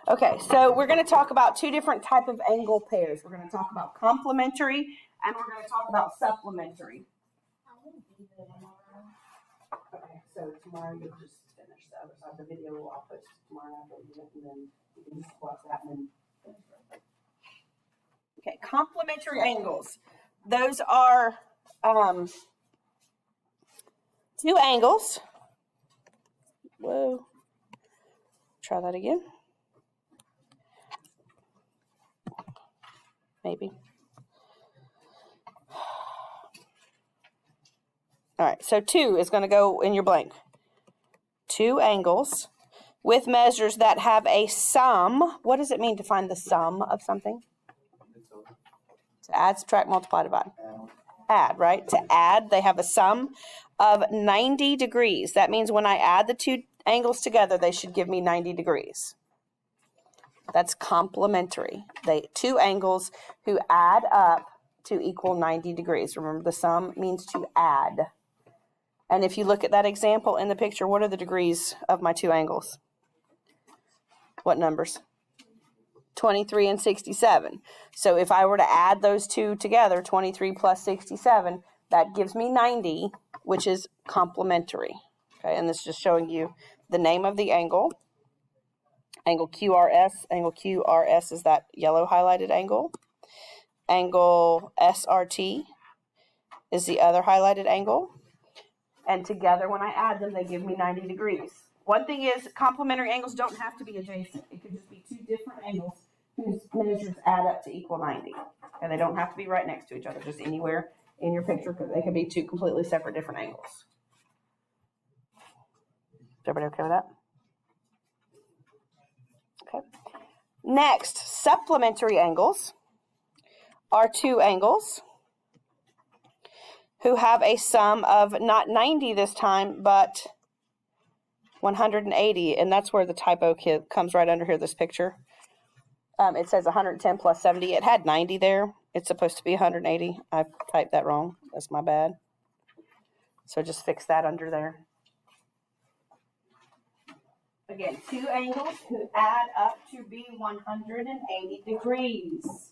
Okay, so we're going to talk about two different type of angle pairs. We're going to talk about complementary and we're going to talk about supplementary. Okay, so tomorrow you'll just finish the other side of the video. I'll post tomorrow after we do it, and then you can just watch that and then finish it. Okay, complementary angles. Those are two angles. Whoa. Try that again. Maybe. All right, so 2 is going to go in your blank. Two angles with measures that have a sum. What does it mean to find the sum of something? To add, subtract, multiply, divide. Add, right? To add, they have a sum of 90 degrees. That means when I add the two angles together, they should give me 90 degrees. That's complementary. Two angles who add up to equal 90 degrees. Remember, the sum means to add. And if you look at that example in the picture, what are the degrees of my two angles? What numbers? 23 and 67. So if I were to add those two together, 23 plus 67, that gives me 90, which is complementary. Okay, and this is just showing you the name of the angle. Angle QRS. Angle QRS is that yellow highlighted angle. Angle SRT is the other highlighted angle. And together, when I add them, they give me 90 degrees. One thing is, complementary angles don't have to be adjacent. It could just be two different angles whose measures add up to equal 90. And they don't have to be right next to each other, just anywhere in your picture, because they could be two completely separate different angles. Is everybody okay with that? Okay. Next, supplementary angles are two angles who have a sum of not 90 this time, but 180, and that's where the typo comes right under here, this picture. It says 110 plus 70. It had 90 there. It's supposed to be 180. I typed that wrong. That's my bad. So just fix that under there. Again, two angles who add up to be 180 degrees.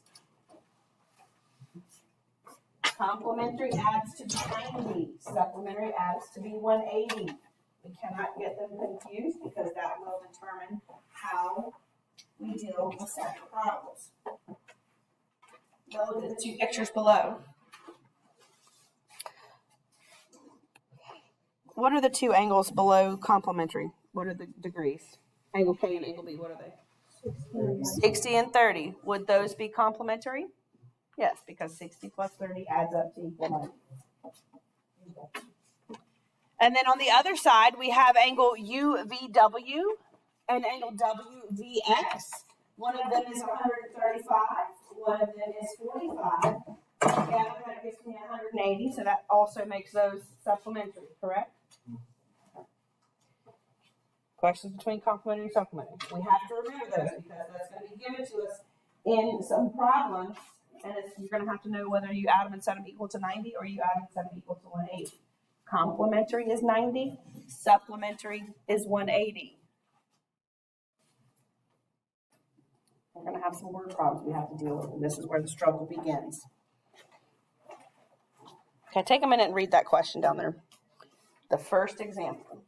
Complementary adds to be 90. Supplementary adds to be 180. We cannot get them confused because that will determine how we deal with separate problems. Go look at the two pictures below. What are the two angles below complementary? What are the degrees? Angle K and angle B, what are they? 60 and 30. Would those be complementary? Yes, because 60 plus 30 adds up to equal 90. And then on the other side, we have angle UVW and angle WVX. One of them is 135, one of them is 45. Together, that gives me 180, so that also makes those supplementary, correct? Questions between complementary and supplementary. We have to remember those because that's going to be given to us in some problems, and you're going to have to know whether you add them and set them equal to 90 or you add them and set them equal to 180. Complementary is 90, supplementary is 180. We're going to have some word problems we have to deal with, and this is where the struggle begins. Okay, take a minute and read that question down there. The first example.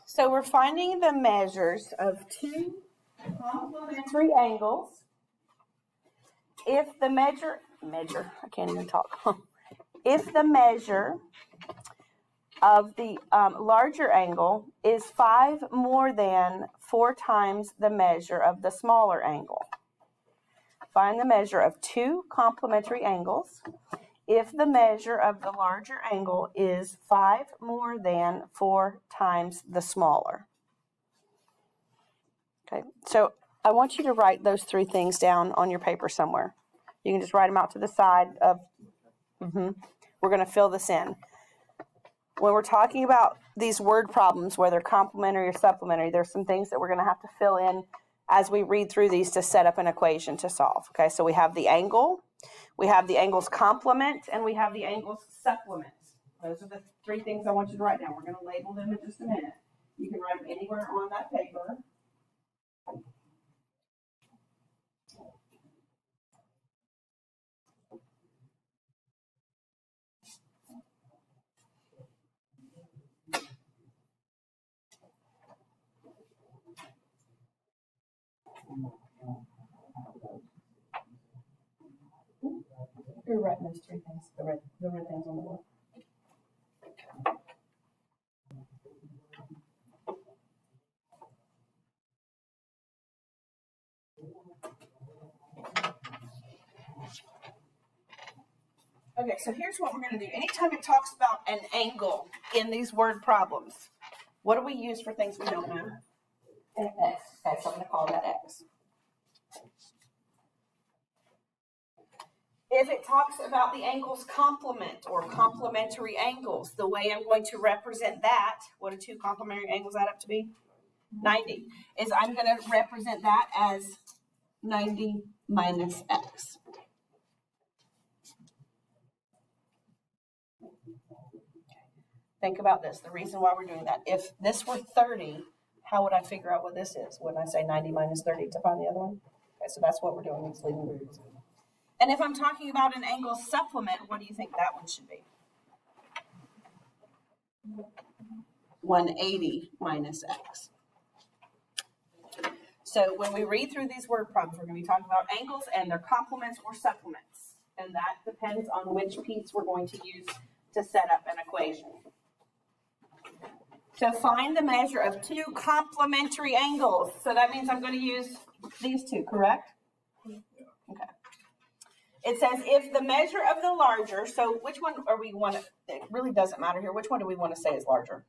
So we're finding the measures of two complementary angles. If the If the measure of the larger angle is 5 more than 4 times the measure of the smaller angle. Find the measure of two complementary angles if the measure of the larger angle is 5 more than 4 times the smaller. Okay, so I want you to write those 3 things down on your paper somewhere. You can just write them out to the side of, we're going to fill this in. When we're talking about these word problems, whether complementary or supplementary, there's some things that we're going to have to fill in as we read through these to set up an equation to solve. Okay, so we have the angle, we have the angle's complement, and we have the angle's supplement. Those are the 3 things I want you to write down. We're going to label them in just a minute. You can write them anywhere on that paper. You're writing those 3 things, the red things on the board. Okay, so here's what we're going to do. Anytime it talks about an angle in these word problems, what do we use for things we don't know? An x. Okay, so I'm going to call that x. If it talks about the angle's complement or complementary angles, the way I'm going to represent that, what do 2 complementary angles add up to be? 90. Is I'm going to represent that as 90 minus x. Think about this. The reason why we're doing that. If this were 30, how would I figure out what this is? Wouldn't I say 90 minus 30 to find the other one? Okay, so that's what we're doing. These leading groups. And if I'm talking about an angle supplement, what do you think that one should be? 180 minus x. So when we read through these word problems, we're going to be talking about angles and their complements or supplements. And that depends on which piece we're going to use to set up an equation. So find the measure of 2 complementary angles. So that means I'm going to use these 2, correct? Okay. It says if the measure of the larger, so which one are we want to, it really doesn't matter here. Which one do we want to say is larger?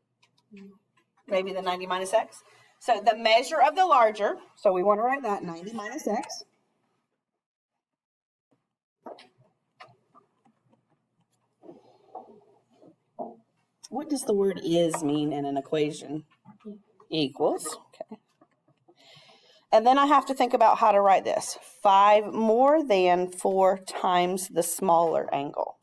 Maybe the 90 minus x. So the measure of the larger, so we want to write that 90 minus x. What does the word is mean in an equation? Equals. Okay. And then I have to think about how to write this. 5 more than 4 times the smaller angle.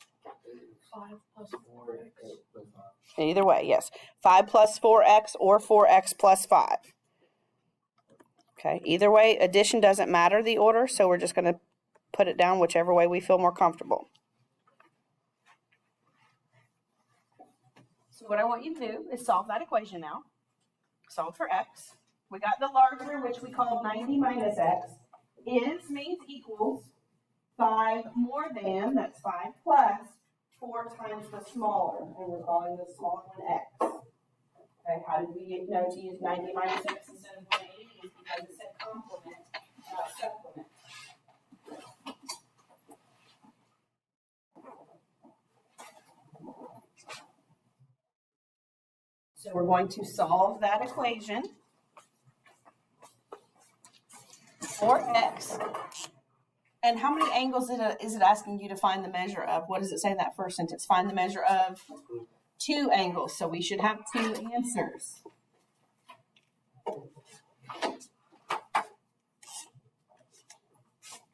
5 plus 4x. Either way, yes. 5 plus 4x or 4x plus 5. Okay, either way, addition doesn't matter the order, so we're just going to put it down whichever way we feel more comfortable. So what I want you to do is solve that equation now. Solve for x. We got the larger, which we call 90 minus x. Is means equals 5 more than, that's 5 plus 4 times the smaller, and we're calling the smaller one x. Okay, how did we know to use 90 minus x instead of 180? It's because it said complement, not supplement. So we're going to solve that equation for x. And how many angles is it asking you to find the measure of? What does it say in that first sentence? Find the measure of 2 angles. So we should have 2 answers.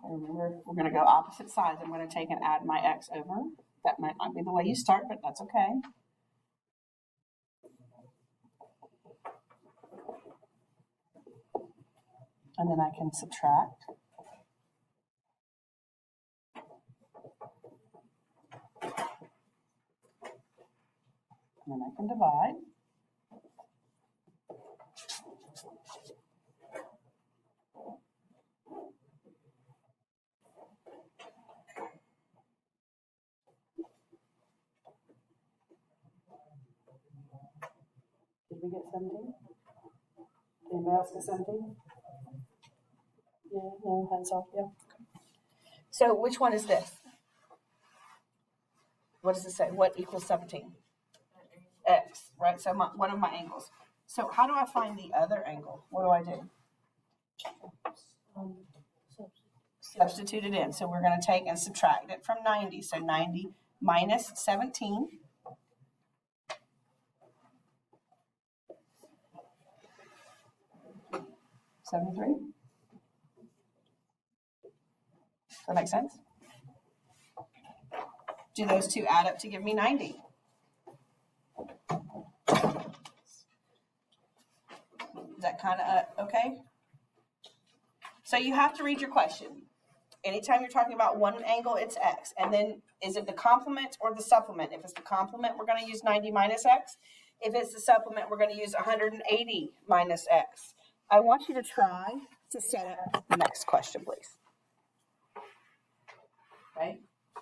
Remember, we're going to go opposite sides. I'm going to take and add my x over. That might not be the way you start, but that's okay. And then I can subtract. And then I can divide. Did we get 17? Anybody else get 17? Yeah, no, hands off, yeah. So which one is this? what does it say? What equals 17? X, right? So one of my angles. So how do I find the other angle? What do I do? Substitute it in. So we're going to take and subtract it from 90. So 90 minus 17. $73. Does that make sense? Do those two add up to give me 90? Is that kind of okay? So you have to read your question. Anytime you're talking about one angle, it's x. And then is it the complement or the supplement? If it's the complement, we're going to use 90 minus x. If it's the supplement, we're going to use 180 minus x. I want you to try to set up the next question, please. Okay.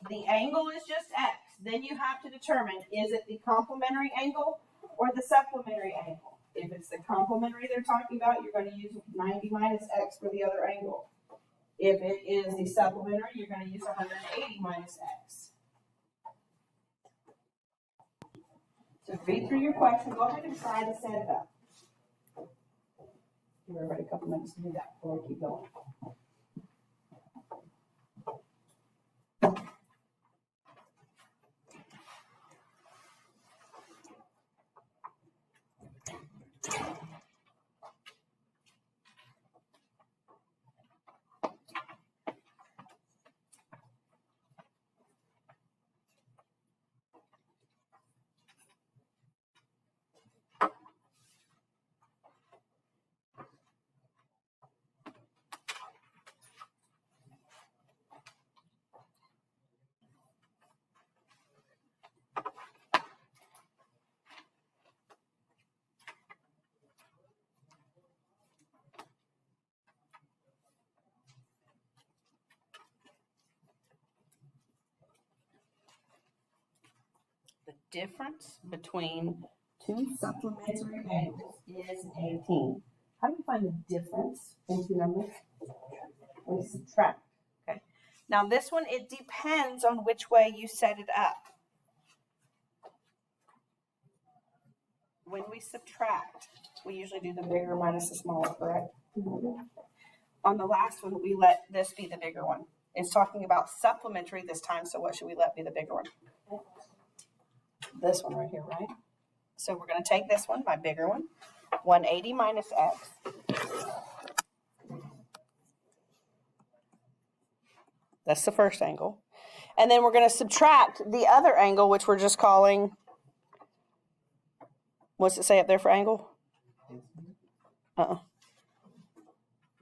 The angle is just x. Then you have to determine, is it the complementary angle or the supplementary angle? If it's the complementary they're talking about, you're going to use 90 minus x for the other angle. If it is the supplementary, you're going to use 180 minus x. So read through your question. Go ahead and try to set it up. Give everybody a couple minutes to do that before we keep going. The difference between two supplementary angles is 18. How do we find the difference in two numbers? We subtract. Okay. Now this one, it depends on which way you set it up. When we subtract, we usually do the bigger minus the smaller, correct? On the last one, we let this be the bigger one. It's talking about supplementary this time, so what should we let be the bigger one? This one right here, right? So we're going to take this one, my bigger one, 180 minus x. That's the first angle. And then we're going to subtract the other angle, which we're just calling, what's it say up there for angle?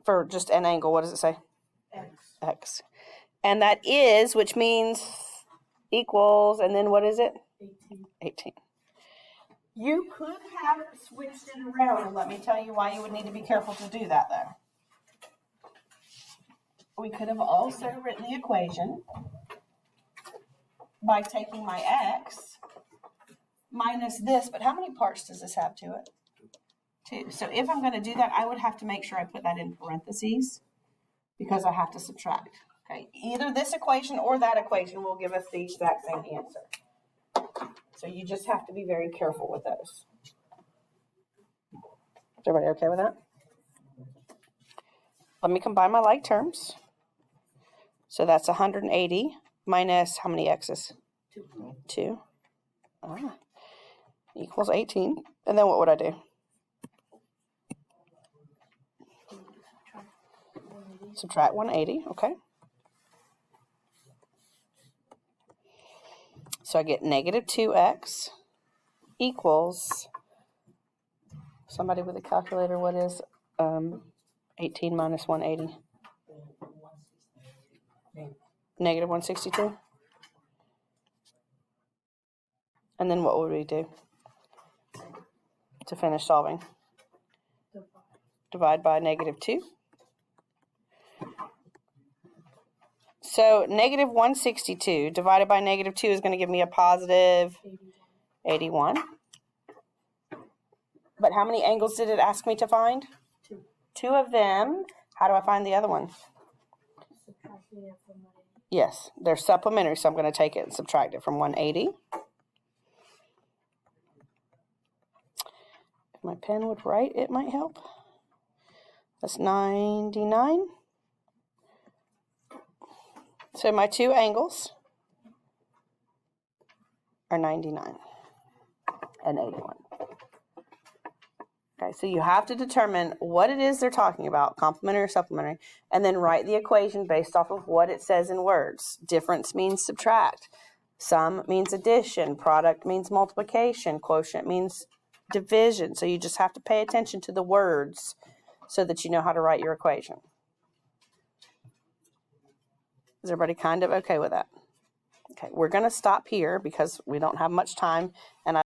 For just an angle, what does it say? X. X. And that is, which means equals, and then what is it? 18. 18. You could have switched it around, and let me tell you why you would need to be careful to do that, though. We could have also written the equation by taking my x minus this, but how many parts does this have to it? 2. So if I'm going to do that, I would have to make sure I put that in parentheses because I have to subtract. Okay, either this equation or that equation will give us the exact same answer. So you just have to be very careful with those. Is everybody okay with that? Let me combine my like terms. So that's 180 minus how many x's? 2. Equals 18. And then what would I do? Subtract 180, okay. So I get negative 2x equals, somebody with a calculator, what is 18 minus 180? Negative 162. And then what would we do to finish solving? Divide by negative 2. So negative 162 divided by negative 2 is going to give me a positive 81. But how many angles did it ask me to find? 2. 2 of them. How do I find the other one? Subtracting it from Yes, they're supplementary, so I'm going to take it and subtract it from 180. If my pen would write, it might help. That's 99. So my two angles are 99 and 81. Okay, so you have to determine what it is they're talking about, complementary or supplementary, and then write the equation based off of what it says in words. Difference means subtract. Sum means addition. Product means multiplication. Quotient means division. So you just have to pay attention to the words so that you know how to write your equation. Is everybody kind of okay with that? Okay, we're going to stop here because we don't have much time, and